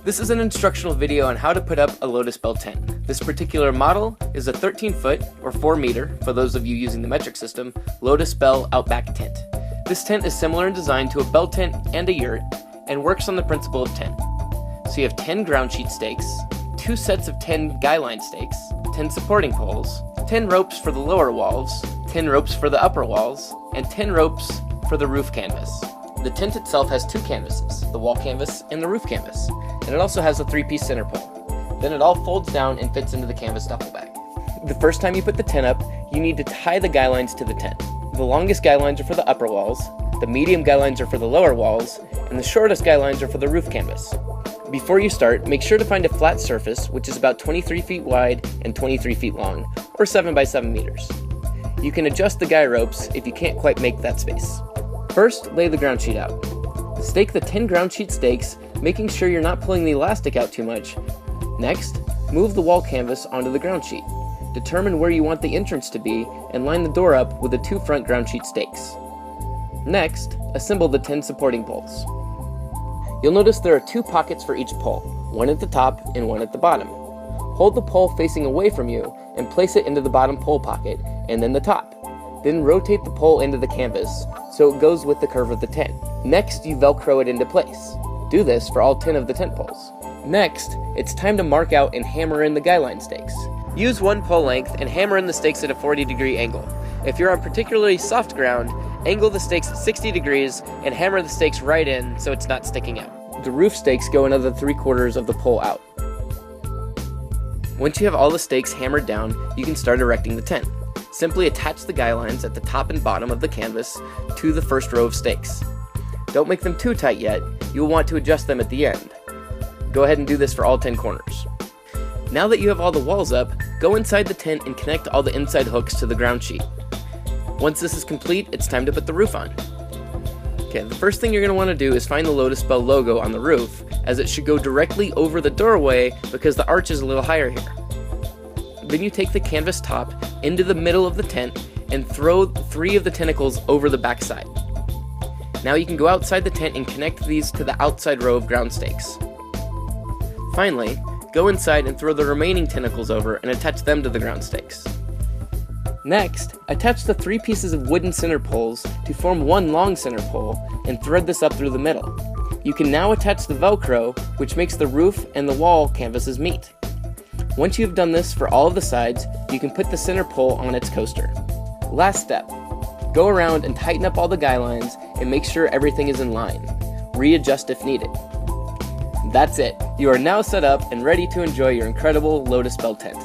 This is an instructional video on how to put up a Lotus Belle tent. This particular model is a 13-foot, or 4 meter, for those of you using the metric system, Lotus Belle Outback tent. This tent is similar in design to a bell tent and a yurt, and works on the principle of 10. So you have 10 ground sheet stakes, 2 sets of 10 guyline stakes, 10 supporting poles, 10 ropes for the lower walls, 10 ropes for the upper walls, and 10 ropes for the roof canvas. The tent itself has 2 canvases, the wall canvas and the roof canvas, and it also has a 3-piece center pole. Then it all folds down and fits into the canvas duffel bag. The first time you put the tent up, you need to tie the guylines to the tent. The longest guylines are for the upper walls, the medium guylines are for the lower walls, and the shortest guylines are for the roof canvas. Before you start, make sure to find a flat surface, which is about 23 feet wide and 23 feet long, or 7 by 7 meters. You can adjust the guy ropes if you can't quite make that space. First, lay the ground sheet out. Stake the 10 ground sheet stakes, making sure you're not pulling the elastic out too much. Next, move the wall canvas onto the ground sheet. Determine where you want the entrance to be, and line the door up with the 2 front ground sheet stakes. Next, assemble the 10 supporting poles. You'll notice there are 2 pockets for each pole, one at the top and one at the bottom. Hold the pole facing away from you and place it into the bottom pole pocket, and then the top. Then rotate the pole into the canvas so it goes with the curve of the tent. Next, you Velcro it into place. Do this for all 10 of the tent poles. Next, it's time to mark out and hammer in the guyline stakes. Use 1 pole length and hammer in the stakes at a 40-degree angle. If you're on particularly soft ground, angle the stakes at 60 degrees and hammer the stakes right in so it's not sticking out. The roof stakes go another 3/4 of the pole out. Once you have all the stakes hammered down, you can start erecting the tent. Simply attach the guylines at the top and bottom of the canvas to the first row of stakes. Don't make them too tight yet, you'll want to adjust them at the end. Go ahead and do this for all 10 corners. Now that you have all the walls up, go inside the tent and connect all the inside hooks to the ground sheet. Once this is complete, it's time to put the roof on. Okay, the first thing you're going to want to do is find the Lotus Belle logo on the roof, as it should go directly over the doorway because the arch is a little higher here. Then you take the canvas top into the middle of the tent and throw 3 of the tentacles over the back side. Now you can go outside the tent and connect these to the outside row of ground stakes. Finally, go inside and throw the remaining tentacles over and attach them to the ground stakes. Next, attach the 3 pieces of wooden center poles to form 1 long center pole and thread this up through the middle. You can now attach the Velcro, which makes the roof and the wall canvases meet. Once you've done this for all of the sides, you can put the center pole on its coaster. Last step, go around and tighten up all the guylines and make sure everything is in line. Readjust if needed. That's it. You are now set up and ready to enjoy your incredible Lotus Belle tent.